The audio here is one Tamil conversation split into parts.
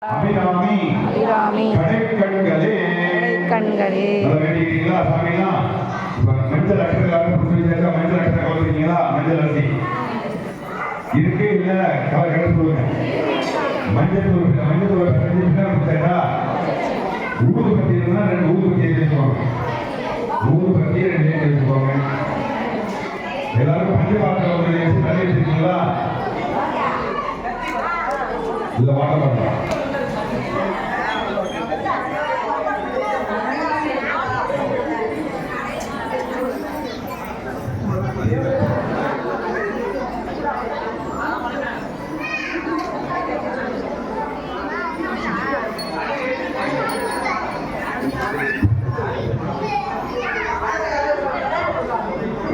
அபிராமி கடைக்கண்களே கண்களே வேண்டிக்கிறீங்களா சாமிலாம்? மஞ்சள் அக்ஷரம் மஞ்சள் அக்ஷரம் கலந்துருக்கீங்களா? மஞ்சள் அரிசி இருக்கு இல்ல கலக்க சொல்லுங்க. மஞ்சள் தூள் செஞ்சுட்டா ஊதுபத்தி இருந்தா 2 ஊதுபத்தியை வச்சுக்கோங்க. ஊதுபத்தியை 2 வச்சுக்கோங்க. எல்லாரும் பஞ்சபாத்திரம் தள்ளி வச்சிருக்கீங்களா? இல்ல வாட்ட மாட்டோம்.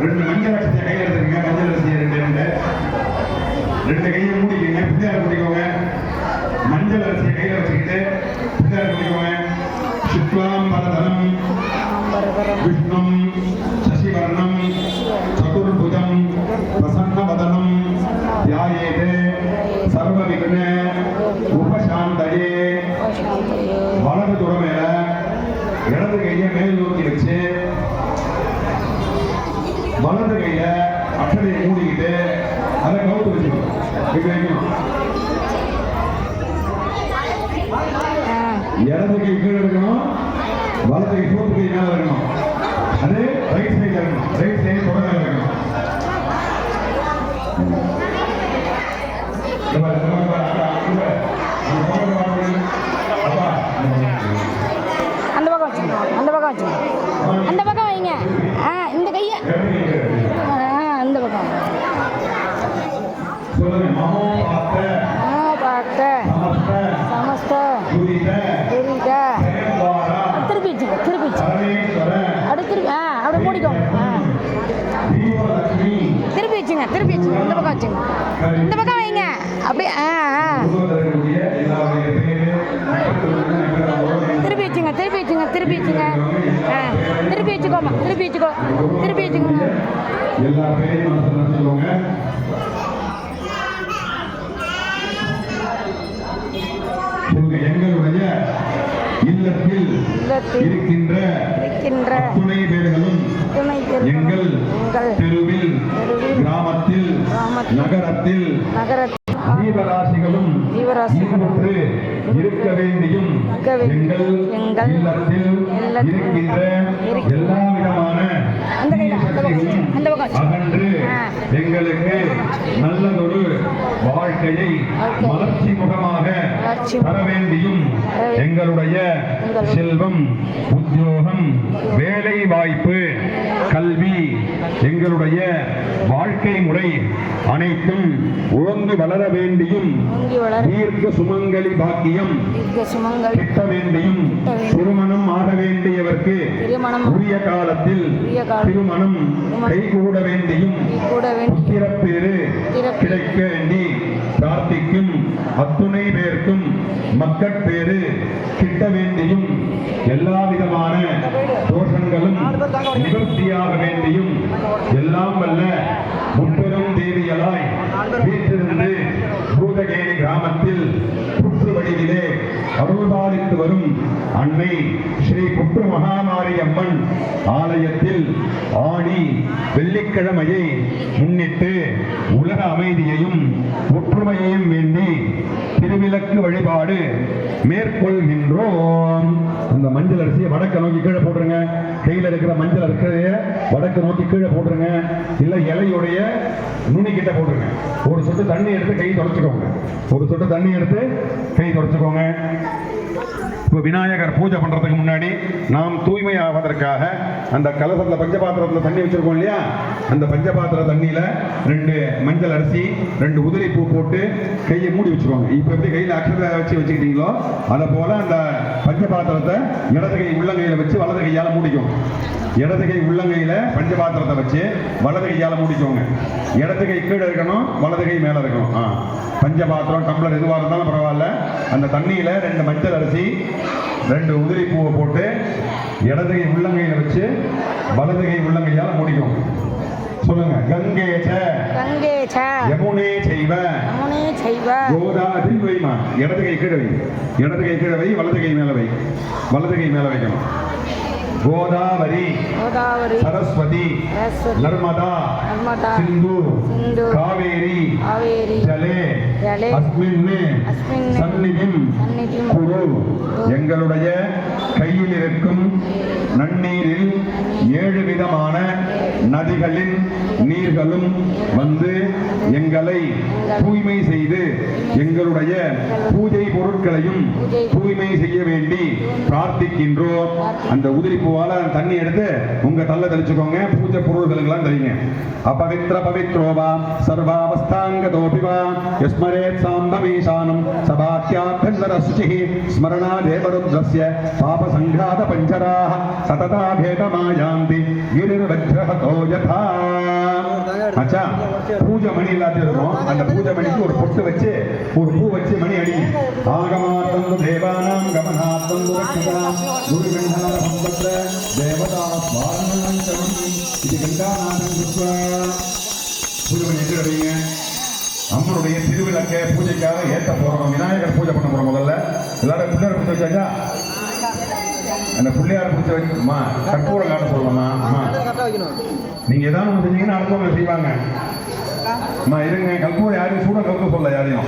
ரெண்டு மஞ்சள் அரிசியை கையில் எடுத்துருங்க. மஞ்சள் அரிசியை ரெண்டு கையை மூடிக்கங்க. பிள்ளையார மூடிக்கோங்க. மஞ்சள் அரிசியை கையில் வச்சுக்கிட்டு பிள்ளையார மூடிக்கோங்க. சுக்லாம் பரதனம் விஷ்ணும் சசிவர்ணம் சதுர்புஜம் பிரசன்னவதனம் தியாயேதே சர்வ விக்ன உபசாந்தயே. வலது துறமையில இடது கையை மேல் நோக்கி வச்சு வலது கையில அட்டரையை மூடிக்கிட்டு அதை கவுத்து வச்சுக்கணும். இடது கை கீழே இருக்கணும், வலது கை சோப்பு கை மேல இருக்கணும். அது ரைட் சைட்ல இருக்கணும். ரைட் சைடு தொடர்ந்து இருக்கணும். அந்த பக்கம் வச்சுங்க. அந்த பக்கம் வச்சுங்க. அந்த பக்கம் வைங்க. இந்த கையை அந்த பக்கம் சமஸ்த துரித திருப்பி வச்சுங்க. திருப்பி அப்படி அப்படி மூடிக்கோங்க. திருப்பி வச்சுங்க. திருப்பி வச்சுங்க. இந்த பக்கம் வச்சுங்க. இந்த பக்கம் வைங்க. அப்படியே திருப்பி வச்சுங்க. திருப்பி வச்சுங்க. திருப்பி வச்சுங்க. திருப்பி வச்சுக்கோமா. திருப்பி வச்சுக்கோ. திருப்பி வச்சுக்கோங்க. எல்லா பேரையும் சொல்லுவாங்க. எங்களுடைய இல்லத்தில் இருக்கின்ற துணை பேர்களும் எங்கள் தெருவில் கிராமத்தில் நகரத்தில் ஜீவராசிகளும் இன்புற்று இருக்க வேண்டியும் எங்கள் இல்லத்தில் இருக்கின்ற எல்லா விதமான அகன்று எங்களுக்கு நல்லதொரு வாழ்க்கையை மலர்ச்சி முகமாக தர வேண்டியும் எங்களுடைய செல்வம், உத்தியோகம், வேலை வாய்ப்பு, கல்வி, எங்களுடைய வாழ்க்கை முறை அனைத்தும் ஓங்கி வளர வேண்டியும் தீர்க்க சுமங்கலி பாக்கியம் கிட்ட வேண்டியும் திருமணம் ஆக வேண்டியவர்க்கு உரிய காலத்தில் திருமணம் கைகூட வேண்டியும் புத்திரப்பேறு கிடைக்க வேண்டி பிரார்த்திக்கும் அத்துணை பேருக்கும் மக்கட்பேறு கிட்ட வேண்டியும் எல்லா விதமான தோஷங்களும் நிவர்த்தியாக வேண்டியும் எல்லாம் வல்ல முப்பெரும் தேவியலாய் வீட்டிலிருந்து பூதகேணி கிராமத்தில் புற்று வடிவிலே அருள்பாலித்து வரும் அன்னை ஸ்ரீ புற்று மகாமாரி அம்மன் ஆலயத்தில் ஆடி வெள்ளிக்கிழமையை முன்னிட்டு உலக அமைதியையும் ஒற்றுமையையும் வேண்டி திருவிளக்கு வழிபாடு மேற்கொள்கின்றோம். அந்த மஞ்சள் அரிசியை வடக்கு நோக்கி கீழே போட்டுருங்க. கையில் இருக்கிற மஞ்சள் அரிசியை வடக்கு நோக்கி கீழே போட்டுருங்க. இல்ல இலையுடைய நுனி கிட்ட போட்டுருங்க. ஒரு சொட்டு தண்ணி எடுத்து கை தொடச்சுக்கோங்க. ஒரு சொட்டு தண்ணி எடுத்து கை தொடச்சுக்கோங்க. இப்போ விநாயகர் பூஜை பண்றதுக்கு முன்னாடி நாம் தூய்மை ஆவதற்காக அந்த கலசத்துல பஞ்சபாத்திரத்தில் தண்ணி வச்சிருக்கோம் இல்லையா? அந்த பஞ்சபாத்திர தண்ணியில 2 மஞ்சள் அரிசி 2 உதிரி பூ போட்டு கையை மூடி வச்சுக்கோங்க. இப்போ எப்படி கையில் அக்ஷரத்தை வச்சுக்கிட்டீங்களோ அதை போல அந்த பஞ்சபாத்திரத்தை இடது கை உள்ளங்கையில வச்சு வலது கையால மூடிக்கோங்க. இடது கை உள்ளங்கையில பஞ்சபாத்திரத்தை வச்சு வலது கையால மூடிக்கோங்க. இடது கை கீழே இருக்கணும், வலது கை மேல இருக்கணும். பஞ்சபாத்திரம் டம்ளர் எதுவாக இருந்தாலும் பரவாயில்ல. அந்த தண்ணியில 2 மஞ்சள் அரிசி 2 உதிரி பூவை போட்டு இடது கை உள்ளங்கையில வச்சு வலது கை உள்ளங்கையால மூடிக்கோங்க. சொல்லுங்க. கங்கே ச கங்கே ச யமுனே செய்வ யமுனே செய்வ கோதாவரி வைமா. இடது கை கீழே வை, இடது கை கீழே வை, வலது கை மேல வை, வலது கை மேல வைக்கணும். கோதாவரி கோதாவரி சரஸ்வதி சரஸ்வதி நர்மதா நர்மதா சிந்து சிந்து காவேரி காவேரி ஜலே ஜலே அஸ்மின் அஸ்மின் சந்நிதிம் சந்நிதிம் குரு. எங்களுடைய கையில் இருக்கும் நன்னீரில் 7 விதமான நதிகளின் நீர்களும் வந்து எங்களை தூய்மை செய்து எங்களுடைய பூஜை பொருட்களையும் தூய்மை செய்ய வேண்டி பிரார்த்திக்கின்றோம். அந்த உதிரி பூவால தண்ணி எடுத்து உங்க தள்ள தெளிச்சுக்கோங்க. பூஜை பொருள்களுக்கெல்லாம் தெளிங்க. அபவித்ர பவித்ரோவா சர்வாவஸ்தாங்கதோபிவா யஸ்மரேத் சாம்பமீசானம் சபாத்யாபந்தர சுச்சிஹி ஸ்மரணாதேவருத்ரஸ்ய பாபசங்காத பஞ்சராஹ சததா பேதமாயாந்தி கிரிர்வஜ்ரஹதோ யதா. அச்சா, பூஜை மணி எல்லாத்தையும் இருக்கும். அந்த பூஜை மணிக்கு ஒரு பொட்டு வச்சு ஒரு பூ வச்சு மணி அடி. ஆகமாத்தந்து தேவானாம் கமனாத்தந்து ரட்சதா குருகண்டார சம்பத்ர தேவதா ஸ்வாரணம் இது கண்டாநாதன் கிருஷ்ணா. பூஜை மணி எட்டு அடிங்க. அம்மனுடைய திருவிளக்க பூஜைக்காக ஏற்ற போறோம். விநாயகர் பூஜை பண்ண போறோம். முதல்ல எல்லாரும் பிள்ளையார் பிடிச்ச வச்சாச்சா? அந்த பிள்ளையார் பிடிச்ச வச்சுமா கற்பூரம் காட்ட சொல்லலாமா? அம்மா நீங்க ஏதாவது ஒன்று செஞ்சீங்கன்னா அடுத்தவங்க செய்வாங்க. அம்மா இருங்க. கற்பூரம் யாரையும் சூட கலக்க சொல்ல யாரையும்.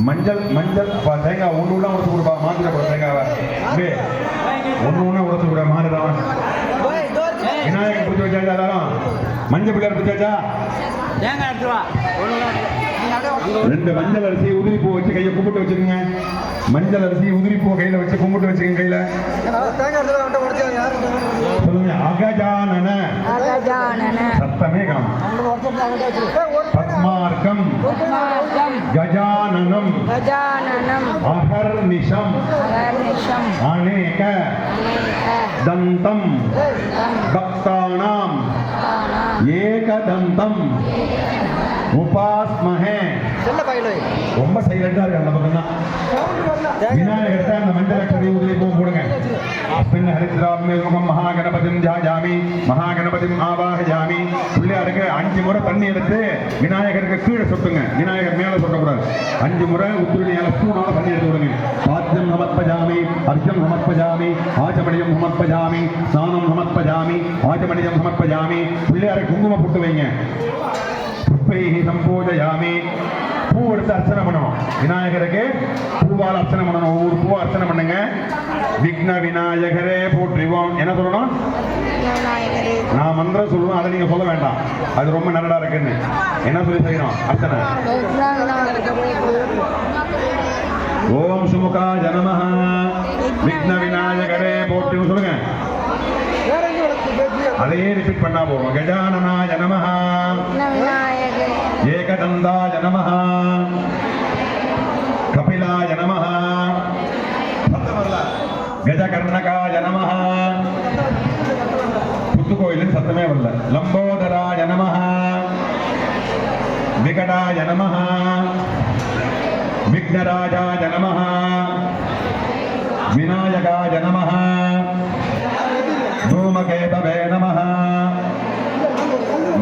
மஞ்சள் மஞ்சள் தேங்காய் ஒன்று ஒன்றா உடச்சு கொடுப்பா. மாத்திரப்பட தேங்காவை ஒன்று ஒன்றா உடச்சு கூட மாறுதான். விநாயகர் பிடிச்சி வச்சாச்சா? எல்லாரும் மஞ்சள் பிள்ளையார் பிடிச்சி வச்சா? 2 மஞ்சள் அரிசி உதிரி பூ வச்சு கையை கும்பிட்டு வச்சுக்கோங்க. மஞ்சள் அரிசி உதிரி பூ கையில வச்சு கும்பிட்டு வச்சுக்கோங்க. கையில சொல்லுங்க. அகஜானன சத்தமே காணும். பத்மார்க்கம் கஜானனம் அஹர்நிஷம் அநேக தந்தம் பக்தானாம் ஏகதந்தம் உபாஸ்மஹே. ரொம்ப சைலண்டா இருக்கு அந்த பக்கம் தான். விநாயகர்கிட்ட அந்த மஞ்சள் அக்ஷரி உதிரி பூ போடுங்க. அஸ்மின் ஹரித்ராத்மேகம் மகாகணபதிம் தியாயாமி மகாகணபதிம் ஆவாஹயாமி. பிள்ளையாருக்கு 5 முறை தண்ணி எடுத்து விநாயகருக்கு கீழே சொட்டுங்க. விநாயகர் மேல சொட்டக்கூடாது. 5 முறை உத்திரணியால ஸ்பூனால தண்ணி எடுத்து விடுங்க. பாத்தியம் சமர்ப்பஜாமி அர்ச்சம் சமர்ப்பஜாமி ஆச்சமணியம் சமர்ப்பஜாமி ஸ்நானம் சமர்ப்பஜாமி ஆச்சமணியம் சமர்ப்பஜாமி. பிள்ளையாருக்கு குங்கும புட்டு வைங்க. புஷ்பைஹி சம்போஜயாமி. பூ எடுத்து அர்ச்சனை பண்ணணும். விநாயகருக்கு பூவால் அர்ச்சனை பண்ணணும். ஒவ்வொரு பூவா அர்ச்சனை பண்ணுங்க. விக்ன விநாயகரே போற்றிவோம். என்ன சொல்லணும்? நான் மந்திரம் சொல்லுவேன், அதை நீங்க சொல்ல வேண்டாம். அது ரொம்ப நல்லதா இருக்குன்னு என்ன சொல்லி செய்யணும்? அர்ச்சனை. ஓம் சுமுகாய நமஹ விக்ன விநாயகரே போற்றி சொல்லுங்க. அதையே ரிப்பீட் பண்ணா போகும். கஜானனாய நமஹ ஏகதந்தாய நமஹ கபிலாய நமஹ கஜகர்ணகாய நமஹ. புத்துக்கோயிலின் சத்தமே வரல. லம்போதராய நமஹ விகடாய நமஹ விக்னராஜாய நமஹ விநாயகாய நமஹ धूमकेतवे नमः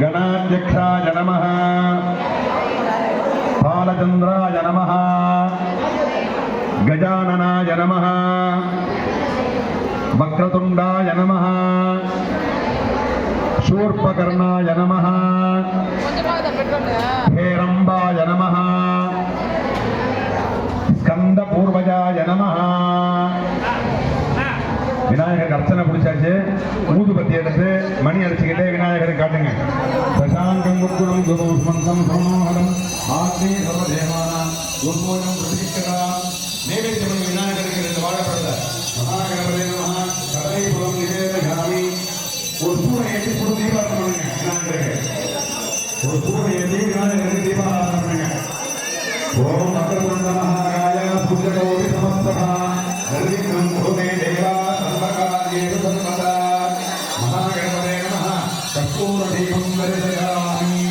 गणाध्यक्षाय नमः बालचन्द्राय नमः गजाननाय नमः वक्रतुण्डाय नमः शूर्पकर्णाय नमः हेरम्बाय नमः स्कन्दपूर्वजाय नमः. விநாயகருக்கு அர்ச்சனை பிடிச்சாச்சு. ஊதுபத்தி எடுத்து மணி அடிச்சுக்கிட்டே விநாயகருக்கு காட்டுங்க. பிரசாங்கம் குக்குரம் குருமந்தம் சமோகரம் ஆத்மே சர்வதேவானாம் உன்மோயம் பிரதிஷ்டா. நைவேத்தியம் விநாயகருக்கு 2 வாழைப்பழத்தை மகாகணபதே நமஹ கடலை புலம் நிவேதயாமி. ஒரு பூனை ஏற்றி புது தீபாராதனை பண்ணுங்க. விநாயகருக்கு ஒரு பூனை ஏற்றி விநாயகருக்கு தீபாராதனை பண்ணுங்க. ஓம் அக்ரதுண்ட மகாகாய சூரியகோடி நமஸ்தா நிர்விக்னம் குருமே தேவா மகாகணபதே நமஹ கற்பூர தீபம் தரிசயாமி.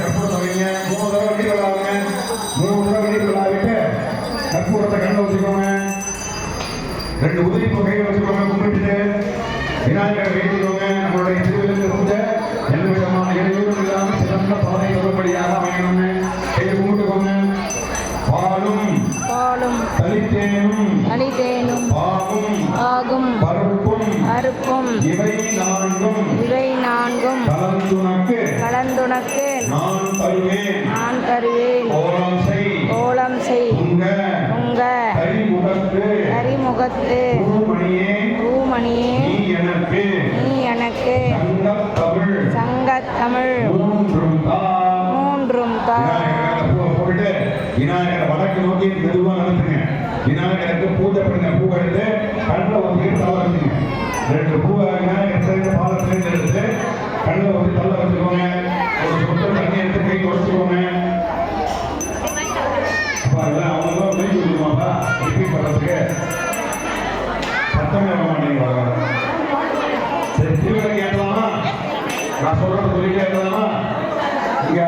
கற்பூரத்தை வைங்க. 3 தடவை நீர் விழாவுங்க. 3 தடவை நீர் விழாவிட்டு கற்பூரத்தை கண்ணில் வச்சுக்கோங்க. 2 உதிரிப்பு கையில் வச்சுக்கோங்க. கும்பிட்டுட்டு விநாயகரை வேண்டிக்கோங்க. நம்மளுடைய திருவிழா பூஜை எந்த விதமான இடையூறும் இல்லாமல் சிறந்த பாதை வரும்படியாக அமையணும்னு கையை கும்பிட்டுக்கோங்க. பாலும் பாலும் தளித்தேனும் அளித்தேனும் பாகும் ஆகும் பருப்பும் அறுப்பும் இவை நான்கும் கலந்துனக்கு நான் தருவேன். கோலம் செய் உங்க கரிமுகத்து பூமணியே நீ எனக்கு சங்கத்தமிழ் மூன்றும் தா. விநாயகரை வடக்கு நோக்கி மெதுவா நடத்துங்க. விநாயகருக்கு பூஜை பண்ணுங்க. பூ எடுத்து கண்ணில் ஒரு தள்ள வச்சுங்க. 2 பூவை விநாயகர் பாலத்திலிருந்து எடுத்து கண்ணில் ஒரு தள்ள வச்சுக்கோங்க. ஒரு சொட்டு தண்ணி எடுத்து கை குறைச்சிக்கோங்க. அப்பா எல்லாம் அவங்களும் முடிஞ்சு விடுவாப்பா ரிப்பீட் பண்ணுறதுக்கு சத்தமே வர மாட்டேங்கிறாங்க. சரி திருவிழா கேட்கலாமா? நான் சொல்றது சொல்லிட்டே இருக்கலாமா? இங்க